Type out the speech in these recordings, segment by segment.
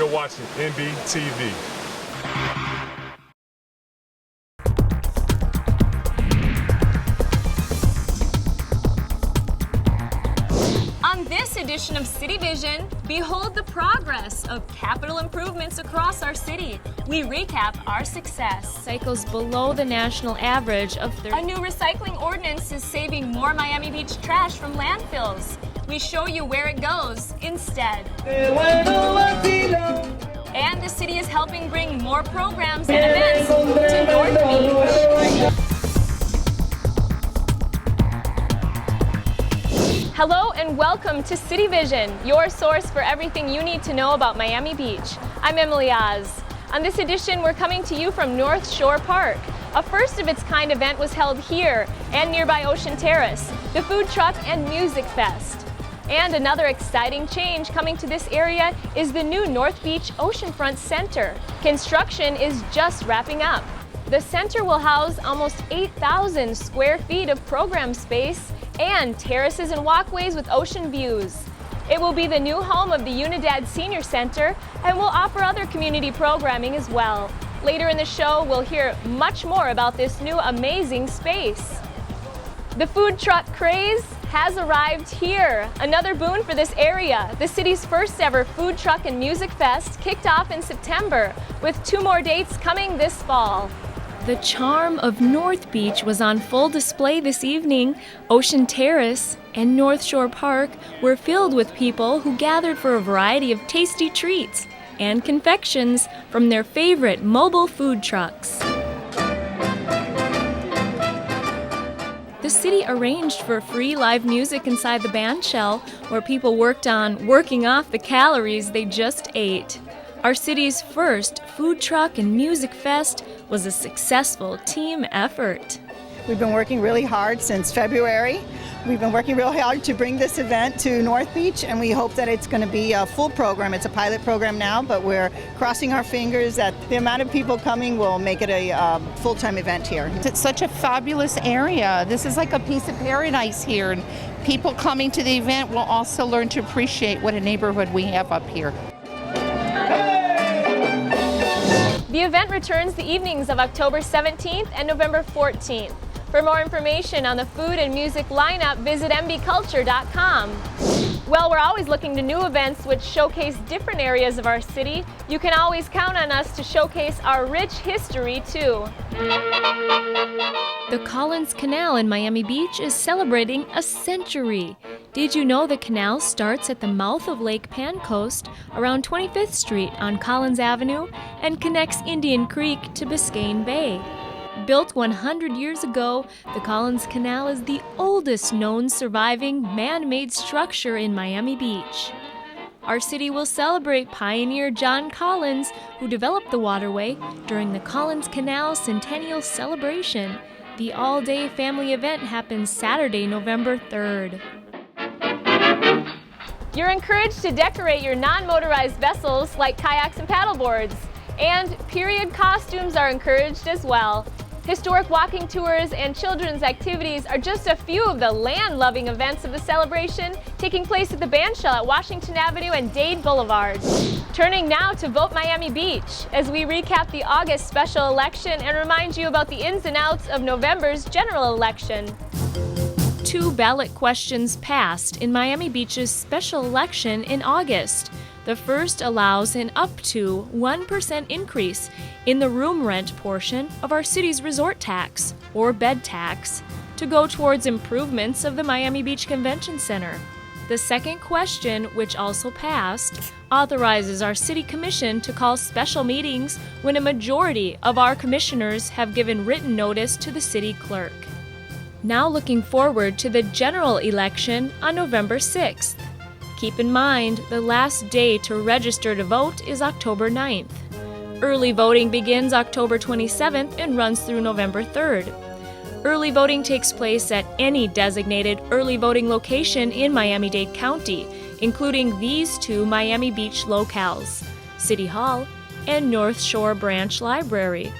you're watching NBTV. On this edition of CityVision, behold the progress of capital improvements across our city. We recap our success. Cycles below the national average of 30. A new recycling ordinance is saving more Miami Beach trash from landfills. We show you where it goes instead. And the city is helping bring more programs and events to North Beach. Hello and welcome to CityVision, your source for everything you need to know about Miami Beach. I'm Emily Oz. On this edition, we're coming to you from North Shore Park. A first-of-its-kind event was held here and nearby Ocean Terrace, the Food Truck and Music Fest. And another exciting change coming to this area is the new North Beach Oceanfront Center. Construction is just wrapping up. The center will house almost 8,000 square feet of program space and terraces and walkways with ocean views. It will be the new home of the Unidad Senior Center and will offer other community programming as well. Later in the show, we'll hear much more about this new amazing space. The food truck craze has arrived here. Another boon for this area. The city's first ever Food Truck and Music Fest kicked off in September, with 2 more dates coming this fall. The charm of North Beach was on full display this evening. Ocean Terrace and North Shore Park were filled with people who gathered for a variety of tasty treats and confections from their favorite mobile food trucks. The city arranged for free live music inside the band shell, where people worked on working off the calories they just ate. Our city's first Food Truck and Music Fest was a successful team effort. We've been working really hard since February. We've been working real hard to bring this event to North Beach, and we hope that it's going to be a full program. It's a pilot program now, but we're crossing our fingers that the amount of people coming will make it a full-time event here. It's such a fabulous area. This is like a piece of paradise here, and people coming to the event will also learn to appreciate what a neighborhood we have up here. The event returns the evenings of October 17th and November 14th. For more information on the food and music lineup, visit mbculture.com. Well, we're always looking to new events which showcase different areas of our city. You can always count on us to showcase our rich history, too. The Collins Canal in Miami Beach is celebrating a century. Did you know the canal starts at the mouth of Lake Pancoast around 25th Street on Collins Avenue and connects Indian Creek to Biscayne Bay? Built 100 years ago, the Collins Canal is the oldest known surviving man-made structure in Miami Beach. Our city will celebrate pioneer John Collins, who developed the waterway, during the Collins Canal Centennial Celebration. The all-day family event happens Saturday, November 3rd. You're encouraged to decorate your non-motorized vessels like kayaks and paddleboards. And period costumes are encouraged as well. Historic walking tours and children's activities are just a few of the land-loving events of the celebration taking place at the bandshell at Washington Avenue and Dade Boulevard. Turning now to Vote Miami Beach as we recap the August special election and remind you about the ins and outs of November's general election. 2 ballot questions passed in Miami Beach's special election in August. The first allows an up to 1% increase in the room rent portion of our city's resort tax, or bed tax, to go towards improvements of the Miami Beach Convention Center. The second question, which also passed, authorizes our city commission to call special meetings when a majority of our commissioners have given written notice to the city clerk. Now looking forward to the general election on November 6th. Keep in mind, the last day to register to vote is October 9th. Early voting begins October 27th and runs through November 3rd. Early voting takes place at any designated early voting location in Miami-Dade County, including these 2 Miami Beach locales, City Hall and North Shore Branch Library.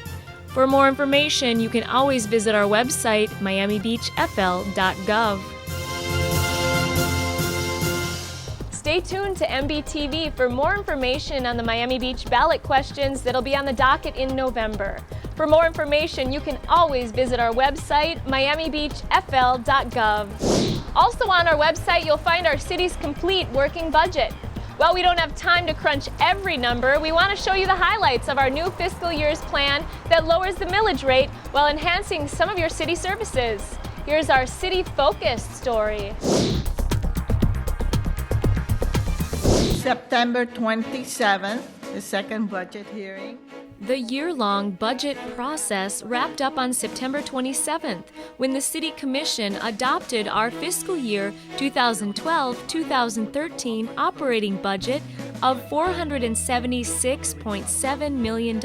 For more information, you can always visit our website, miamibeachfl.gov. Stay tuned to MBTV for more information on the Miami Beach ballot questions that'll be on the docket in November. For more information, you can always visit our website, miamibeachfl.gov. Also on our website, you'll find our city's complete working budget. While we don't have time to crunch every number, we want to show you the highlights of our new fiscal year's plan that lowers the millage rate while enhancing some of your city services. Here's our city-focused story. September 27th, the second budget hearing. The year-long budget process wrapped up on September 27th when the City Commission adopted our fiscal year 2012-2013 operating budget of $476.7 million.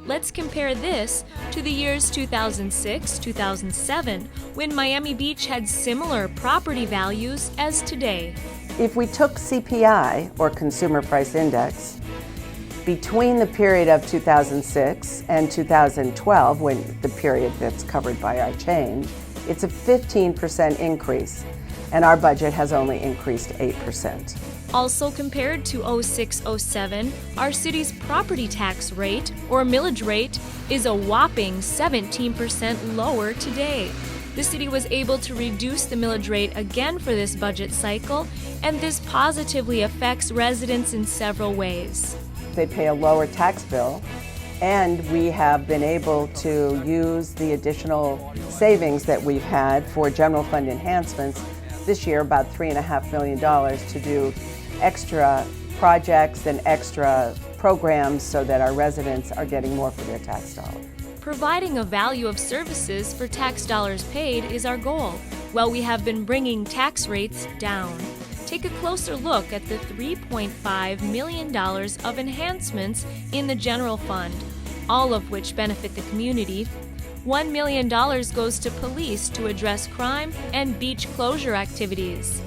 Let's compare this to the years 2006-2007 when Miami Beach had similar property values as today. If we took CPI, or Consumer Price Index, between the period of 2006 and 2012, when the period that's covered by our change, it's a 15% increase, and our budget has only increased 8%. Also compared to 06-07, our city's property tax rate, or millage rate, is a whopping 17% lower today. The city was able to reduce the millage rate again for this budget cycle, and this positively affects residents in several ways. They pay a lower tax bill, and we have been able to use the additional savings that we've had for general fund enhancements this year, about $3.5 million, to do extra projects and extra programs so that our residents are getting more for their tax dollar. Providing a value of services for tax dollars paid is our goal, while we have been bringing tax rates down. Take a closer look at the $3.5 million of enhancements in the general fund, all of which benefit the community. $1 million goes to police to address crime and beach closure activities.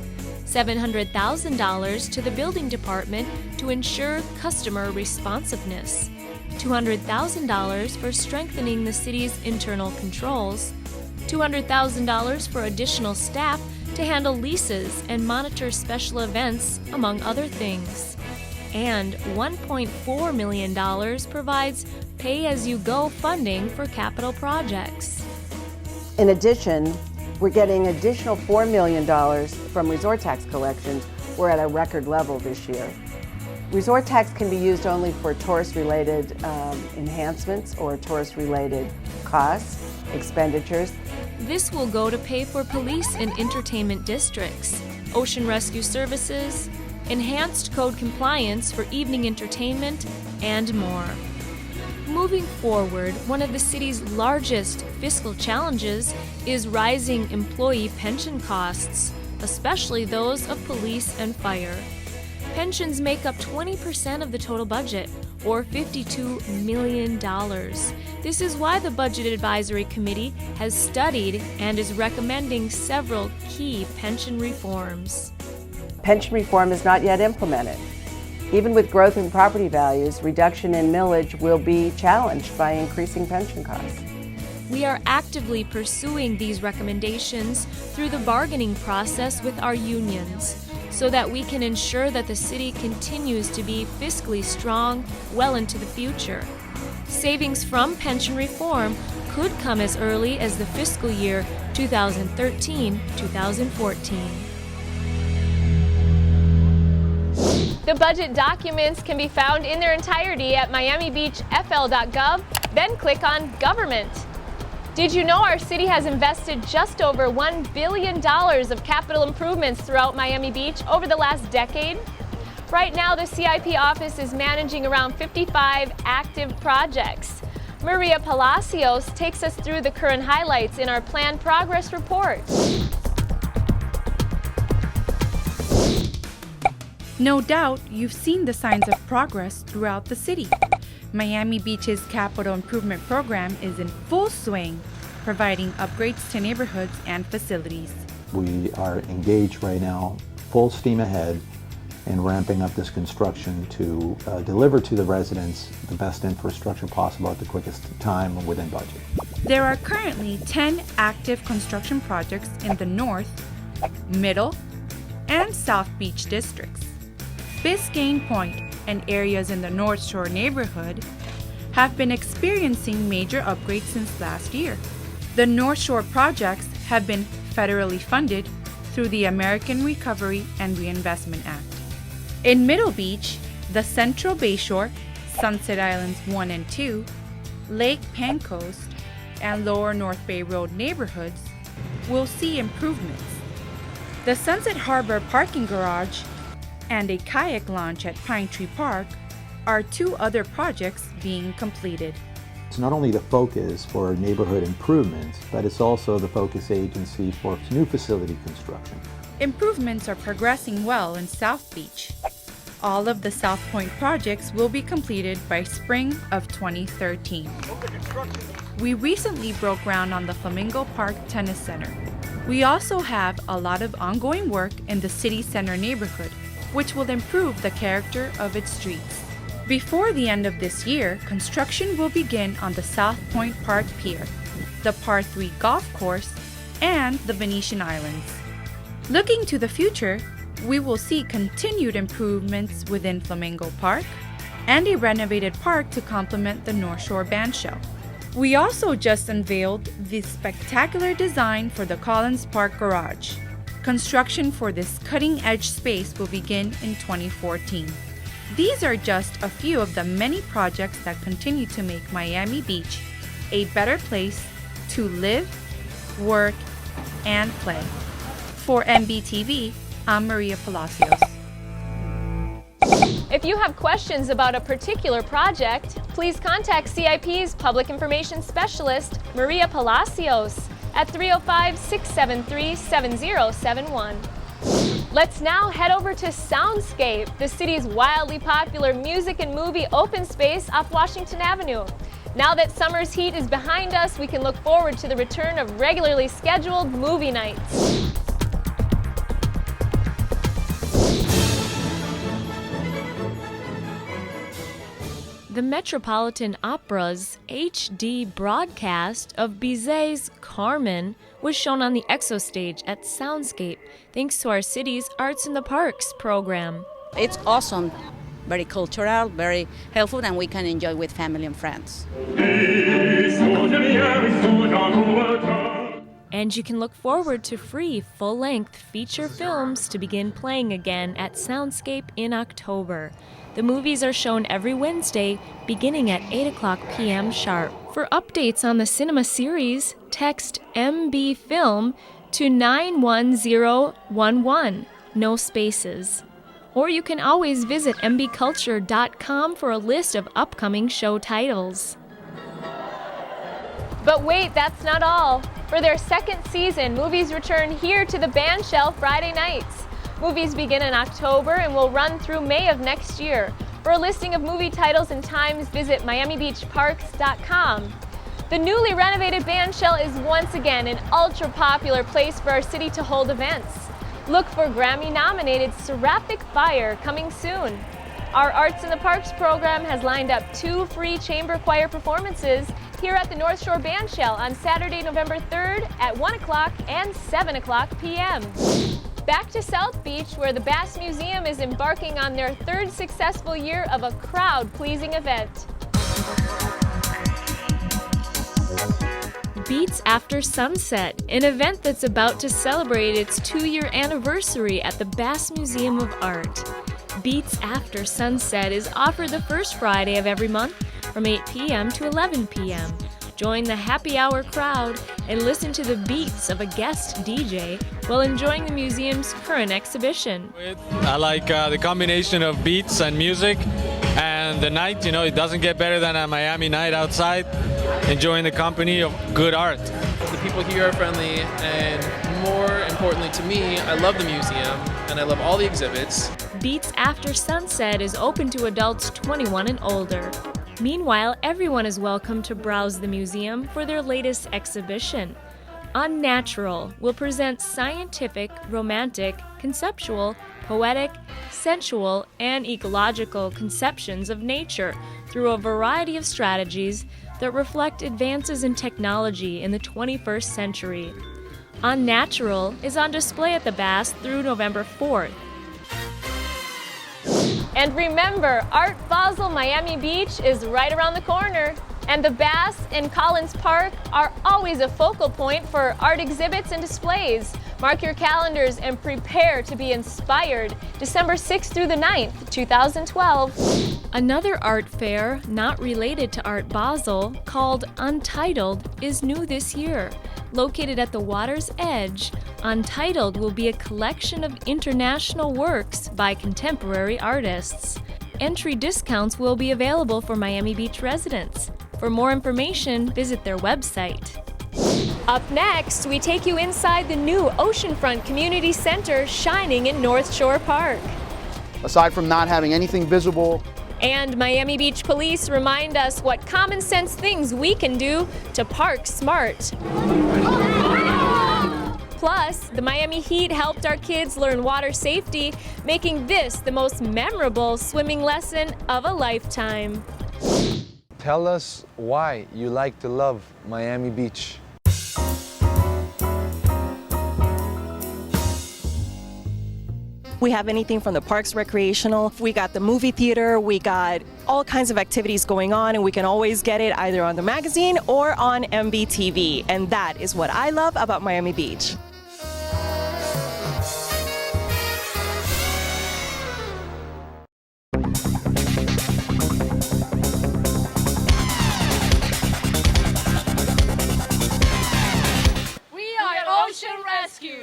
$700,000 to the building department to ensure customer responsiveness. $200,000 for strengthening the city's internal controls. $200,000 for additional staff to handle leases and monitor special events, among other things. And $1.4 million provides pay-as-you-go funding for capital projects. In addition, we're getting additional $4 million from resort tax collections. We're at a record level this year. Resort tax can be used only for tourist-related enhancements or tourist-related costs, expenditures. This will go to pay for police and entertainment districts, ocean rescue services, enhanced code compliance for evening entertainment, and more. Moving forward, one of the city's largest fiscal challenges is rising employee pension costs, especially those of police and fire. Pensions make up 20% of the total budget, or $52 million. This is why the Budget Advisory Committee has studied and is recommending several key pension reforms. Pension reform is not yet implemented. Even with growth in property values, reduction in millage will be challenged by increasing pension costs. We are actively pursuing these recommendations through the bargaining process with our unions, so that we can ensure that the city continues to be fiscally strong well into the future. Savings from pension reform could come as early as the fiscal year 2013-2014. The budget documents can be found in their entirety at miamibeachfl.gov, then click on Government. Did you know our city has invested just over $1 billion of capital improvements throughout Miami Beach over the last decade? Right now, the CIP office is managing around 55 active projects. Maria Palacios takes us through the current highlights in our planned progress report. No doubt you've seen the signs of progress throughout the city. Miami Beach's capital improvement program is in full swing, providing upgrades to neighborhoods and facilities. We are engaged right now, full steam ahead, in ramping up this construction to deliver to the residents the best infrastructure possible at the quickest time within budget. There are currently 10 active construction projects in the north, middle, and South Beach districts. Biscayne Point and areas in the North Shore neighborhood have been experiencing major upgrades since last year. The North Shore projects have been federally funded through the American Recovery and Reinvestment Act. In Middle Beach, the Central Bayshore, Sunset Islands 1 and 2, Lake Pancoast, and Lower North Bay Road neighborhoods will see improvements. The Sunset Harbor parking garage and a kayak launch at Pine Tree Park are two other projects being completed. It's not only the focus for neighborhood improvements, but it's also the focus agency for new facility construction. Improvements are progressing well in South Beach. All of the South Point projects will be completed by spring of 2013. We recently broke ground on the Flamingo Park Tennis Center. We also have a lot of ongoing work in the City Center neighborhood, which will improve the character of its streets. Before the end of this year, construction will begin on the South Point Park Pier, the Par 3 golf course, and the Venetian Islands. Looking to the future, we will see continued improvements within Flamingo Park and a renovated park to complement the North Shore Bandshell. We also just unveiled the spectacular design for the Collins Park Garage. Construction for this cutting-edge space will begin in 2014. These are just a few of the many projects that continue to make Miami Beach a better place to live, work, and play. For MBTV, I'm Maria Palacios. If you have questions about a particular project, please contact CIP's Public Information Specialist, Maria Palacios, at 305-673-7071. Let's now head over to Soundscape, the city's wildly popular music and movie open space off Washington Avenue. Now that summer's heat is behind us, we can look forward to the return of regularly scheduled movie nights. The Metropolitan Opera's HD broadcast of Bizet's Carmen was shown on the Exo stage at Soundscape, thanks to our city's Arts in the Parks program. It's awesome, very cultural, very helpful, and we can enjoy with family and friends. And you can look forward to free, full-length feature films to begin playing again at Soundscape in October. The movies are shown every Wednesday, beginning at 8 o'clock p.m. sharp. For updates on the cinema series, text MB Film to 91011, no spaces. Or you can always visit mbculture.com for a list of upcoming show titles. But wait, that's not all. For their second season, movies return here to the Bandshell Friday nights. Movies begin in October and will run through May of next year. For a listing of movie titles and times, visit miamibeachparks.com. The newly renovated Bandshell is once again an ultra-popular place for our city to hold events. Look for Grammy-nominated Seraphic Fire coming soon. Our Arts in the Parks program has lined up 2 free chamber choir performances here at the North Shore Bandshell on Saturday, November 3rd at 1 o'clock and 7 o'clock p.m. Back to South Beach, where the Bass Museum is embarking on their 3rd successful year of a crowd-pleasing event. Beats After Sunset, an event that's about to celebrate its 2-year anniversary at the Bass Museum of Art. Beats After Sunset is offered the first Friday of every month from 8 p.m. to 11 p.m. Join the happy hour crowd and listen to the beats of a guest DJ while enjoying the museum's current exhibition. I like the combination of beats and music, and the night, it doesn't get better than a Miami night outside, enjoying the company of good art. The people here are friendly, and more importantly to me, I love the museum and I love all the exhibits. Beats After Sunset is open to adults 21 and older. Meanwhile, everyone is welcome to browse the museum for their latest exhibition. Unnatural will present scientific, romantic, conceptual, poetic, sensual, and ecological conceptions of nature through a variety of strategies that reflect advances in technology in the 21st century. Unnatural is on display at the Bass through November 4th. And remember, Art Basel Miami Beach is right around the corner. And the Bass and Collins Park are always a focal point for art exhibits and displays. Mark your calendars and prepare to be inspired. December 6th through the 9th, 2012. Another art fair not related to Art Basel, called Untitled, is new this year. Located at the water's edge, Untitled will be a collection of international works by contemporary artists. Entry discounts will be available for Miami Beach residents. For more information, visit their website. Up next, we take you inside the new Oceanfront Community Center shining in North Shore Park. Aside from not having anything visible, and Miami Beach Police remind us what common sense things we can do to park smart. Plus, the Miami Heat helped our kids learn water safety, making this the most memorable swimming lesson of a lifetime. Tell us why you like to love Miami Beach. We have anything from the parks recreational, we got the movie theater, we got all kinds of activities going on, and we can always get it either on the magazine or on MBTV. And that is what I love about Miami Beach.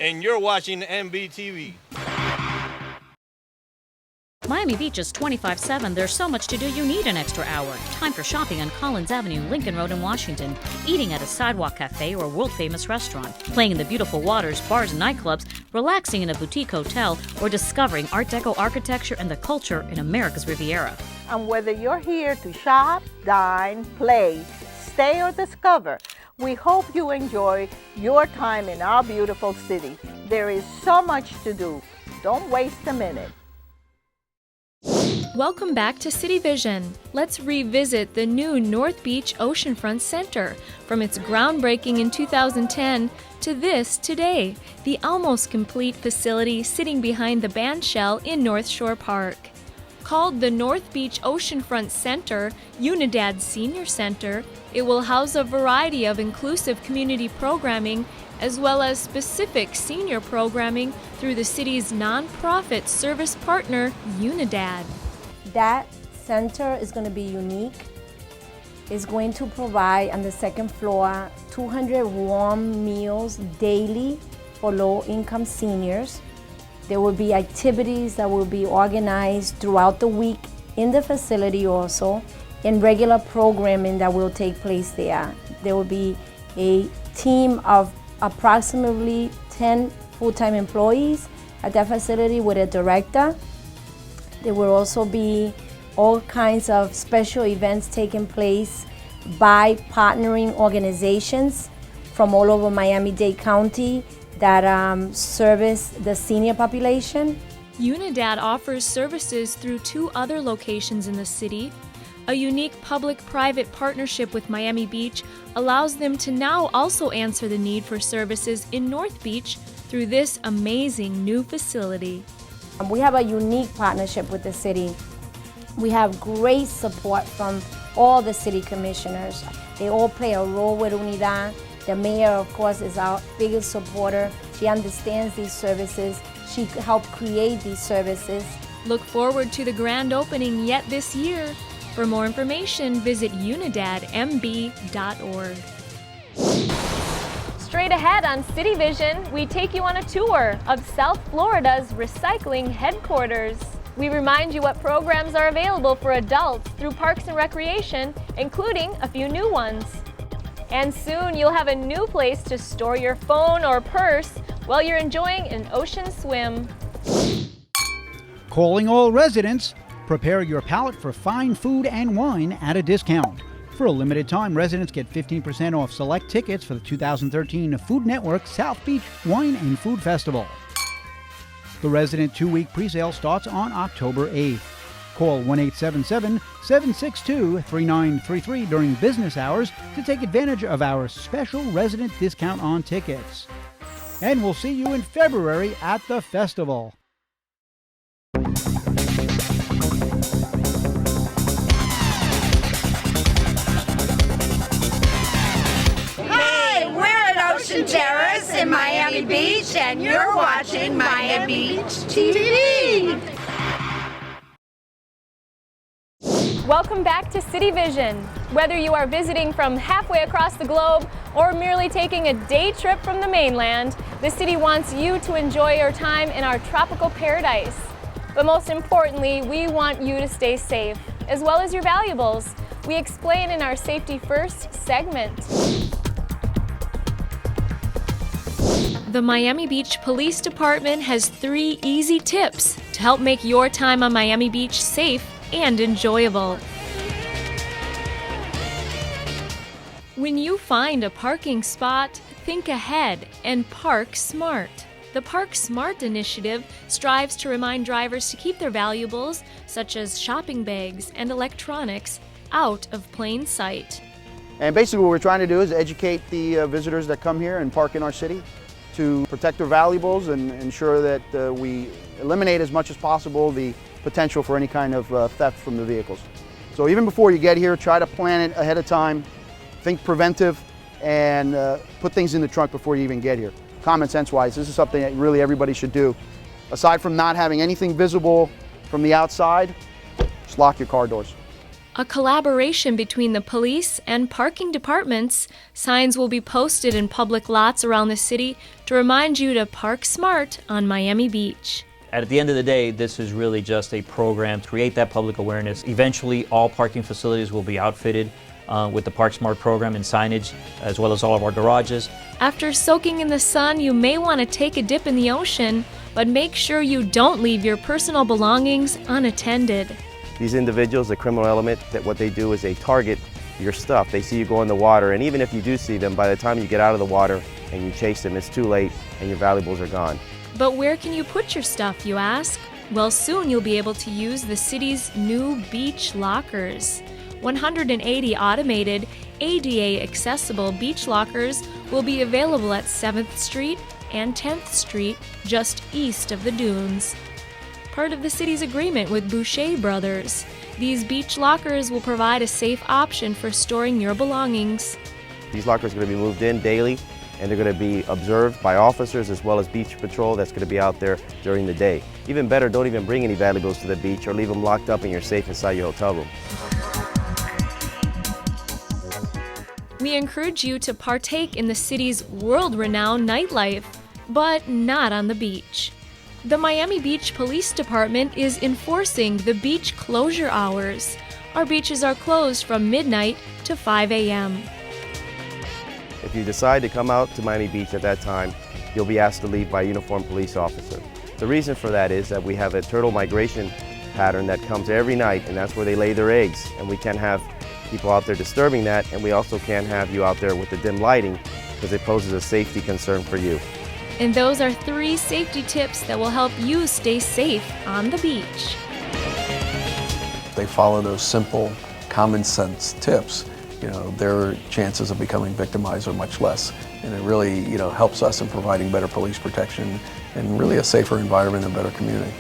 And you're watching MBTV. Miami Beach is 25/7. There's so much to do you need an extra hour. Time for shopping on Collins Avenue, Lincoln Road in Washington, eating at a sidewalk cafe or world-famous restaurant, playing in the beautiful waters, bars and nightclubs, relaxing in a boutique hotel, or discovering Art Deco architecture and the culture in America's Riviera. And whether you're here to shop, dine, play, stay, or discover, we hope you enjoy your time in our beautiful city. There is so much to do. Don't waste a minute. Welcome back to CityVision. Let's revisit the new North Beach Oceanfront Center, from its groundbreaking in 2010 to this today, the almost complete facility sitting behind the bandshell in North Shore Park. Called the North Beach Oceanfront Center, Unidad Senior Center, it will house a variety of inclusive community programming as well as specific senior programming through the city's nonprofit service partner, Unidad. That center is going to be unique. It's going to provide on the second floor 200 warm meals daily for low-income seniors. There will be activities that will be organized throughout the week in the facility also, and regular programming that will take place there. There will be a team of approximately 10 full-time employees at that facility with a director. There will also be all kinds of special events taking place by partnering organizations from all over Miami-Dade County that service the senior population. Unidad offers services through 2 other locations in the city. A unique public-private partnership with Miami Beach allows them to now also answer the need for services in North Beach through this amazing new facility. We have a unique partnership with the city. We have great support from all the city commissioners. They all play a role with Unidad. The mayor, of course, is our biggest supporter. She understands these services. She helped create these services. Look forward to the grand opening yet this year. For more information, visit unidadmb.org. Straight ahead on CityVision, we take you on a tour of South Florida's recycling headquarters. We remind you what programs are available for adults through Parks and Recreation, including a few new ones. And soon you'll have a new place to store your phone or purse while you're enjoying an ocean swim. Calling all residents, prepare your palate for fine food and wine at a discount. For a limited time, residents get 15% off select tickets for the 2013 Food Network South Beach Wine and Food Festival. The resident 2-week presale starts on October 8th. Call 1-877-762-3933 during business hours to take advantage of our special resident discount on tickets. And we'll see you in February at the festival. Hi, we're at Ocean Terrace in Miami Beach, and you're watching Miami Beach TV. Welcome back to CityVision. Whether you are visiting from halfway across the globe or merely taking a day trip from the mainland, the city wants you to enjoy your time in our tropical paradise. But most importantly, we want you to stay safe, as well as your valuables. We explain in our Safety First segment. The Miami Beach Police Department has 3 easy tips to help make your time on Miami Beach safe and enjoyable. When you find a parking spot, think ahead and park smart. The Park Smart initiative strives to remind drivers to keep their valuables, such as shopping bags and electronics, out of plain sight. And basically what we're trying to do is educate the visitors that come here and park in our city to protect their valuables and ensure that we eliminate as much as possible the potential for any kind of theft from the vehicles. So even before you get here, try to plan it ahead of time, think preventive, and put things in the trunk before you even get here. Common sense wise, this is something that really everybody should do. Aside from not having anything visible from the outside, just lock your car doors. A collaboration between the police and parking departments, signs will be posted in public lots around the city to remind you to park smart on Miami Beach. At the end of the day, this is really just a program to create that public awareness. Eventually, all parking facilities will be outfitted with the Park Smart program and signage, as well as all of our garages. After soaking in the sun, you may want to take a dip in the ocean, but make sure you don't leave your personal belongings unattended. These individuals, the criminal element, that what they do is they target your stuff. They see you go in the water, and even if you do see them, by the time you get out of the water and you chase them, it's too late and your valuables are gone. But where can you put your stuff, you ask? Well, soon you'll be able to use the city's new beach lockers. 180 automated, ADA-accessible beach lockers will be available at 7th Street and 10th Street, just east of the dunes. Part of the city's agreement with Boucher Brothers, these beach lockers will provide a safe option for storing your belongings. These lockers are going to be moved in daily, and they're going to be observed by officers as well as beach patrol that's going to be out there during the day. Even better, don't even bring any valuables to the beach or leave them locked up in your safe inside your hotel room. We encourage you to partake in the city's world-renowned nightlife, but not on the beach. The Miami Beach Police Department is enforcing the beach closure hours. Our beaches are closed from midnight to 5 a.m. If you decide to come out to Miami Beach at that time, you'll be asked to leave by a uniformed police officer. The reason for that is that we have a turtle migration pattern that comes every night, and that's where they lay their eggs, and we can't have people out there disturbing that, and we also can't have you out there with the dim lighting because it poses a safety concern for you. And those are 3 safety tips that will help you stay safe on the beach. They follow those simple, common sense tips, their chances of becoming victimized are much less. And it really, helps us in providing better police protection and really a safer environment and better community.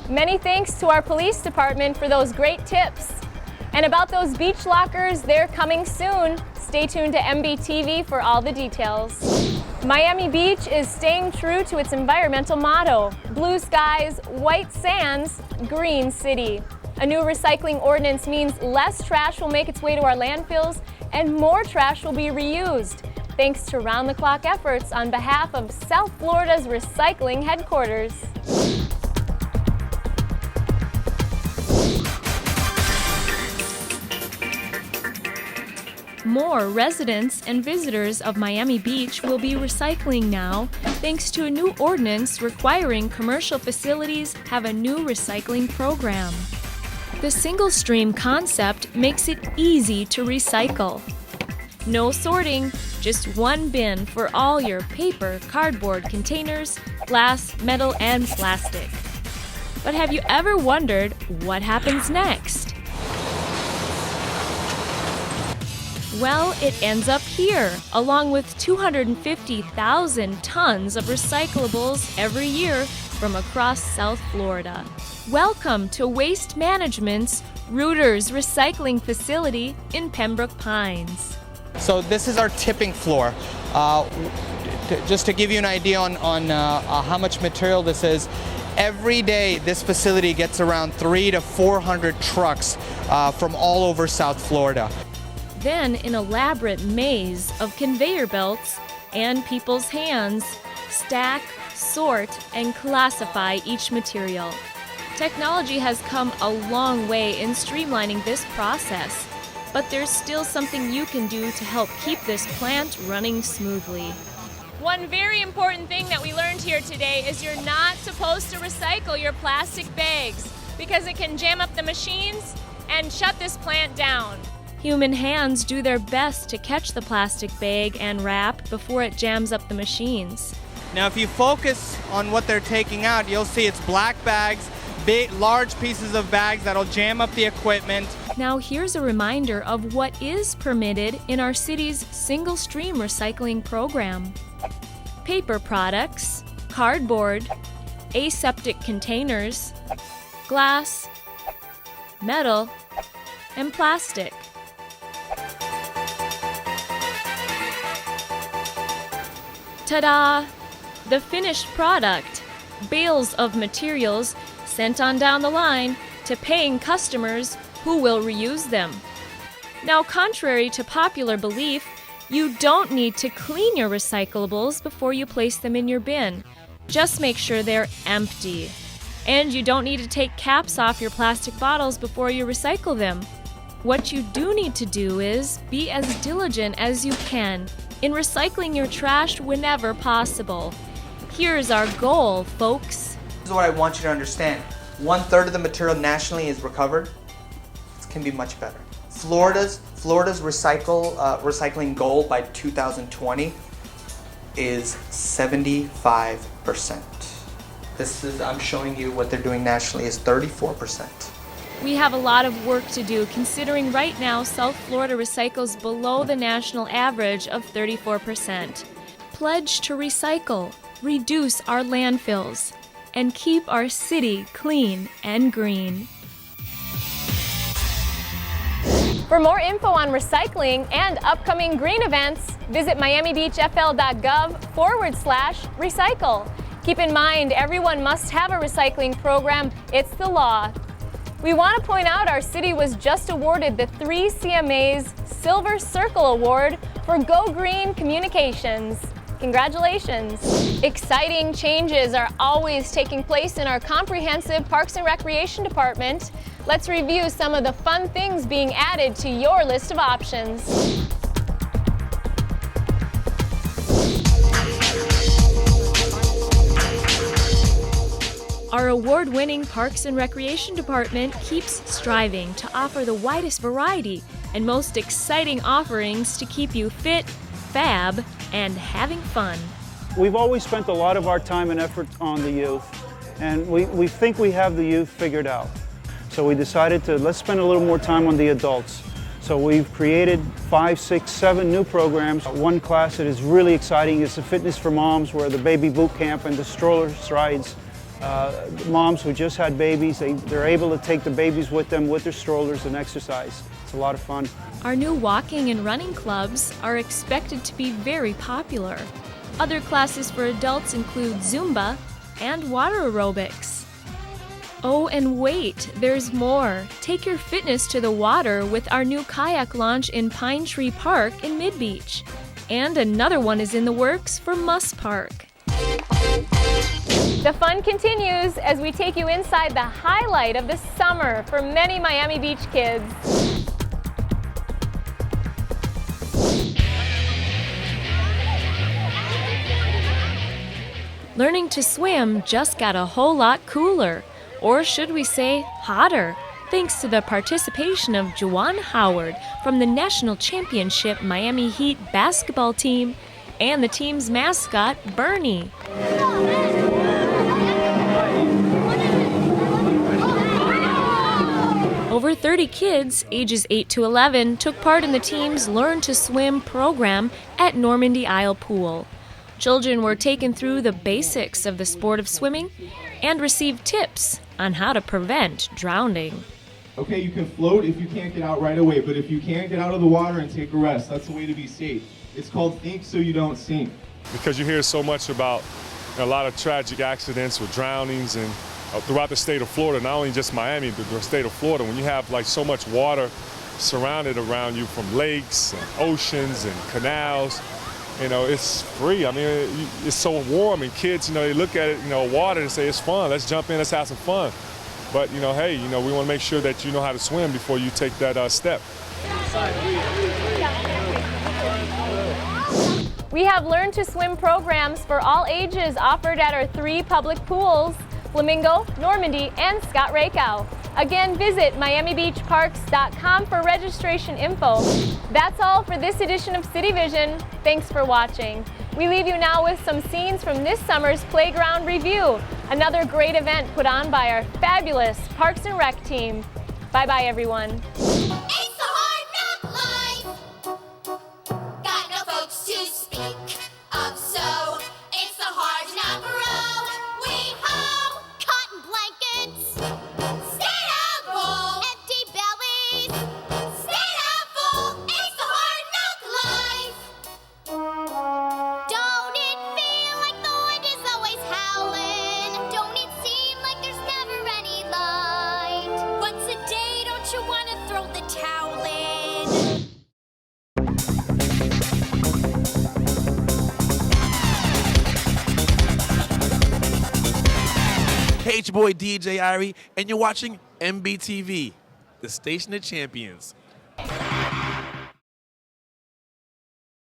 Many thanks to our police department for those great tips. And about those beach lockers, they're coming soon. Stay tuned to MBTV for all the details. Miami Beach is staying true to its environmental motto: blue skies, white sands, green city. A new recycling ordinance means less trash will make its way to our landfills and more trash will be reused, thanks to round-the-clock efforts on behalf of South Florida's recycling headquarters. More residents and visitors of Miami Beach will be recycling now, thanks to a new ordinance requiring commercial facilities have a new recycling program. The single-stream concept makes it easy to recycle. No sorting, just one bin for all your paper, cardboard containers, glass, metal, and plastic. But have you ever wondered what happens next? Well, it ends up here, along with 250,000 tons of recyclables every year from across South Florida. Welcome to Waste Management's Rooters Recycling Facility in Pembroke Pines. So this is our tipping floor. Just to give you an idea on how much material this is, every day this facility gets around 300 to 400 trucks from all over South Florida. Then an elaborate maze of conveyor belts and people's hands stack, sort, and classify each material. Technology has come a long way in streamlining this process, but there's still something you can do to help keep this plant running smoothly. One very important thing that we learned here today is you're not supposed to recycle your plastic bags because it can jam up the machines and shut this plant down. Human hands do their best to catch the plastic bag and wrap before it jams up the machines. Now if you focus on what they're taking out, you'll see it's black bags, big, large pieces of bags that'll jam up the equipment. Now here's a reminder of what is permitted in our city's single-stream recycling program. Paper products, cardboard, aseptic containers, glass, metal, and plastic. Ta-da! The finished product, bales of materials sent on down the line to paying customers who will reuse them. Now, contrary to popular belief, you don't need to clean your recyclables before you place them in your bin. Just make sure they're empty. And you don't need to take caps off your plastic bottles before you recycle them. What you do need to do is be as diligent as you can in recycling your trash whenever possible. Here's our goal, folks. This is what I want you to understand. 1/3 of the material nationally is recovered. It can be much better. Florida's recycling goal by 2020 is 75%. I'm showing you what they're doing nationally is 34%. We have a lot of work to do, considering right now South Florida recycles below the national average of 34%. Pledge to recycle, reduce our landfills, and keep our city clean and green. For more info on recycling and upcoming green events, visit miamibeachfl.gov/recycle. Keep in mind, everyone must have a recycling program. It's the law. We want to point out our city was just awarded the 3 CMA's Silver Circle Award for Go Green Communications. Congratulations! Exciting changes are always taking place in our comprehensive Parks and Recreation Department. Let's review some of the fun things being added to your list of options. Our award-winning Parks and Recreation Department keeps striving to offer the widest variety and most exciting offerings to keep you fit, fab, and having fun. We've always spent a lot of our time and effort on the youth, and we think we have the youth figured out. So we decided let's spend a little more time on the adults. So we've created 5, 6, 7 new programs. One class that is really exciting is the Fitness for Moms, where the baby boot camp and the stroller strides. Moms who just had babies, they're able to take the babies with them with their strollers and exercise. It's a lot of fun. Our new walking and running clubs are expected to be very popular. Other classes for adults include Zumba and water aerobics. Oh, and wait, there's more. Take your fitness to the water with our new kayak launch in Pine Tree Park in Mid-Beach. And another one is in the works for Muss Park. The fun continues as we take you inside the highlight of the summer for many Miami Beach kids. Learning to swim just got a whole lot cooler, or should we say hotter, thanks to the participation of Juwan Howard from the National Championship Miami Heat basketball team and the team's mascot, Bernie. Over 30 kids, ages 8 to 11, took part in the team's Learn to Swim program at Normandy Isle Pool. Children were taken through the basics of the sport of swimming and received tips on how to prevent drowning. Okay, you can float if you can't get out right away, but if you can't get out of the water and take a rest, that's the way to be safe. It's called think so you don't sink. Because you hear so much about a lot of tragic accidents with drownings and throughout the state of Florida, not only just Miami, but the state of Florida, when you have like so much water surrounded around you from lakes and oceans and canals, you know, it's free. I mean, it's so warm, and kids, you know, they look at it, you know, water and say it's fun. Let's jump in, let's have some fun. But, you know, hey, you know, we want to make sure that you know how to swim before you take that step. We have Learn to Swim programs for all ages offered at our 3 public pools, Flamingo, Normandy, and Scott Rakow. Again, visit MiamiBeachParks.com for registration info. That's all for this edition of CityVision. Thanks for watching. We leave you now with some scenes from this summer's Playground Review, another great event put on by our fabulous Parks and Rec team. Bye-bye, everyone. Hey, it's your boy DJ Irie, and you're watching MBTV, the station of champions.